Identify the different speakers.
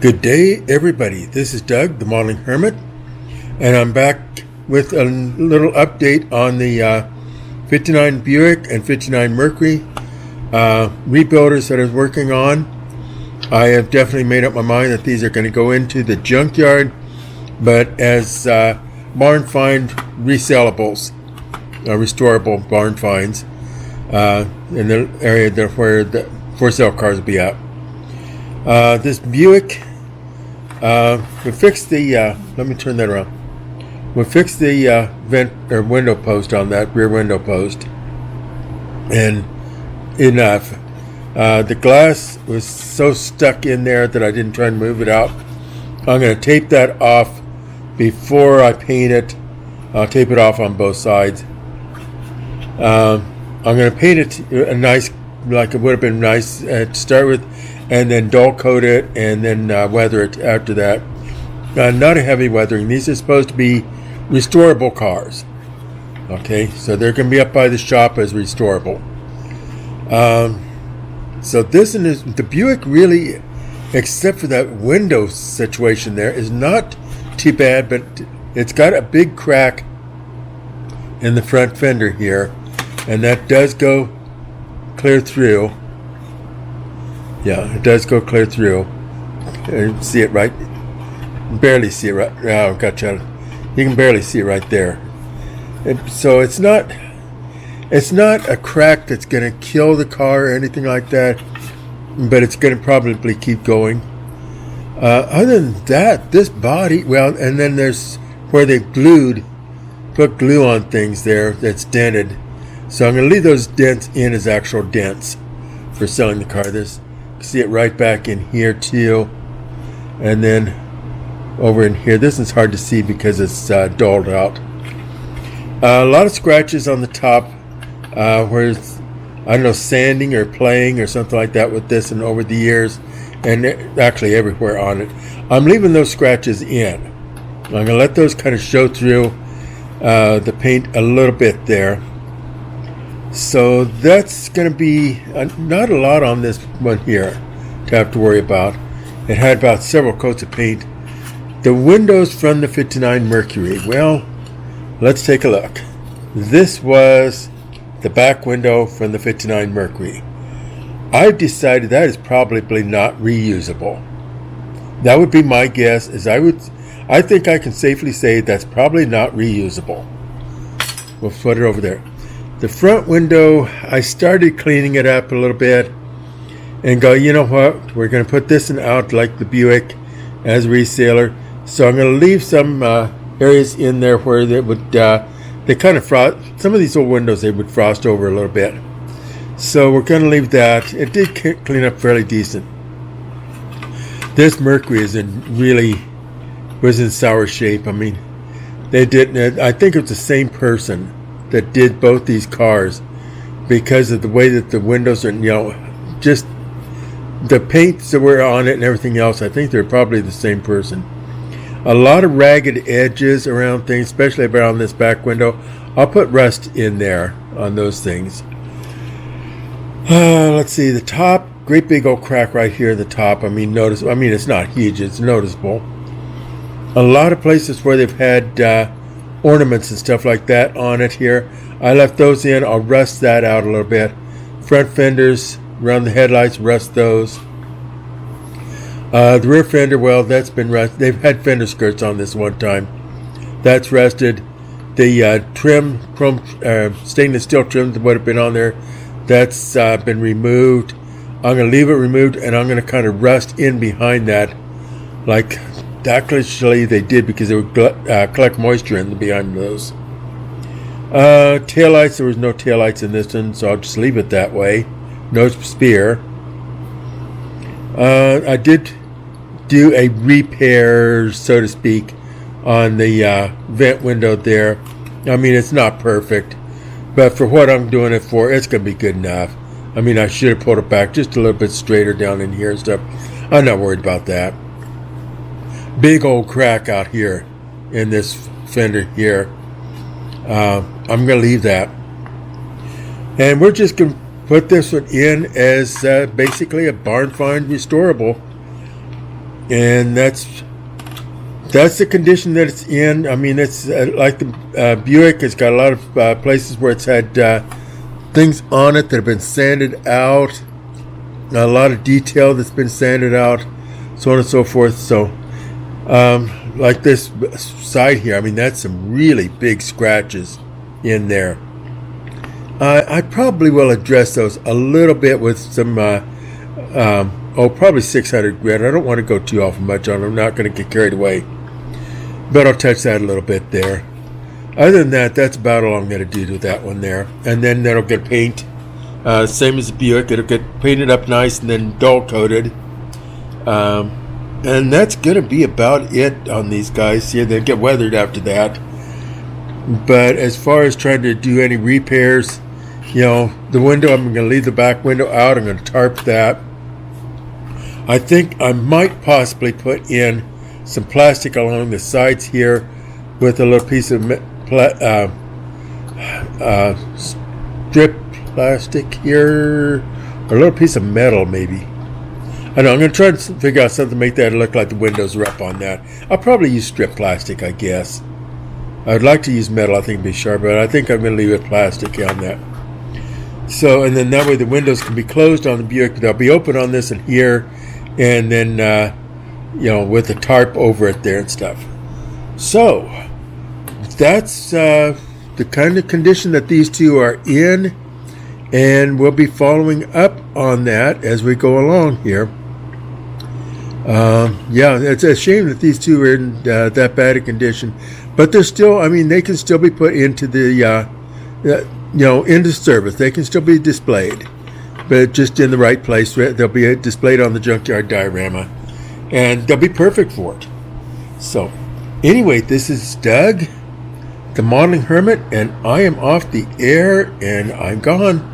Speaker 1: Good day, everybody. This is Doug, the Modeling Hermit, and I'm back with a little update on the 59 Buick and 59 Mercury rebuilders that I was working on. I have definitely made up my mind that these are going to go into the junkyard, but as barn find resellables, restorable barn finds in the area where the for sale cars will be at. This Buick, we fixed the, let me turn that around. We fixed the vent or window post on that, rear window post. And enough. The glass was so stuck in there that I didn't try and move it out. I'm going to tape that off before I paint it. I'll tape it off on both sides. I'm going to paint it a nice, like it would have been nice to start with, and then dull coat it, and then weather it after that. Not a heavy weathering. These are supposed to be restorable cars. Okay, so they're going to be up by the shop as restorable. So this is the Buick really, except for that window situation there, is not too bad, but it's got a big crack in the front fender here, and that does go clear through. Yeah, it does go clear through. You see it right? Barely see it right. Oh, gotcha. You can barely see it right there. So it's not a crack that's going to kill the car or anything like that, but it's going to probably keep going. Other than that, this body, well, and then there's where they put glue on things there that's dented. So I'm going to leave those dents in as actual dents for selling the car. See it right back in here too, and then over in here. This is hard to see because it's dulled out. A lot of scratches on the top where it's, I don't know, sanding or playing or something like that with this, and over the years, and actually everywhere on it. I'm leaving those scratches in. I'm going to let those kind of show through the paint a little bit there. So that's going to be not a lot on this one here to have to worry about. It had about several coats of paint. The windows from the 59 Mercury. Well, let's take a look. This was the back window from the 59 Mercury. I've decided that is probably not reusable. That would be my guess. I think I can safely say that's probably not reusable. We'll put it over there. The front window, I started cleaning it up a little bit and go, you know what, we're going to put this one out like the Buick as a reseller. So I'm going to leave some areas in there where they would, they kind of frost, some of these old windows they would frost over a little bit. So we're going to leave that. It did clean up fairly decent. This Mercury was in sour shape. I mean, they didn't, I think it's the same person that did both these cars because of the way that the windows are, just the paints that were on it and everything else. I think they're probably the same person. A lot of ragged edges around things, especially around this back window. I'll put rust in there on those things. Let's see, the top, great big old crack right here at the top. I mean, it's not huge, it's noticeable. A lot of places where they've had ornaments and stuff like that on it here, I left those in. I'll rust that out a little bit. Front fenders around the headlights, rust those. The rear fender, well, that's been rusted. They've had fender skirts on this one time. That's rusted. The trim, chrome stainless steel trim that would have been on there, that's been removed. I'm going to leave it removed, and I'm going to kind of rust in behind that, like actually they did, because they would collect moisture in behind those. Taillights, there was no taillights in this one, so I'll just leave it that way. No spear. I did do a repair, so to speak, on the vent window there. I mean, it's not perfect, but for what I'm doing it for, it's going to be good enough. I mean, I should have pulled it back just a little bit straighter down in here and stuff. I'm not worried about that. Big old crack out here in this fender here. I'm going to leave that. And we're just going to put this one in as basically a barn find restorable. and that's the condition that it's in. I mean, it's like the Buick. It's got a lot of places where it's had things on it that have been sanded out. A lot of detail that's been sanded out, so on and so forth. So, like this side here, I mean, that's some really big scratches in there. I probably will address those a little bit with some, probably 600 grit. I don't want to go too awful much on it. I'm not going to get carried away. But I'll touch that a little bit there. Other than that, that's about all I'm going to do with that one there. And then that'll get paint. Same as the Buick. It'll get painted up nice and then dull coated. And that's going to be about it on these guys. Yeah, they'll get weathered after that. But as far as trying to do any repairs, the window, I'm going to leave the back window out. I'm going to tarp that. I think I might possibly put in some plastic along the sides here with a little piece of strip plastic here, or a little piece of metal maybe. I know, I'm going to try to figure out something to make that look like the windows are up on that. I'll probably use strip plastic, I guess. I'd like to use metal, I think it'd be sharp, but I think I'm going to leave it plastic on that. So, and then that way the windows can be closed on the Buick. They'll be open on this and here, and then, with the tarp over it there and stuff. So, that's the kind of condition that these two are in, and we'll be following up on that as we go along here. It's a shame that these two are in that bad a condition, but they're still, I mean, they can still be put into the, into service. They can still be displayed, but just in the right place. They'll be displayed on the junkyard diorama, and they'll be perfect for it. So, anyway, this is Doug, the Modeling Hermit, and I am off the air, and I'm gone.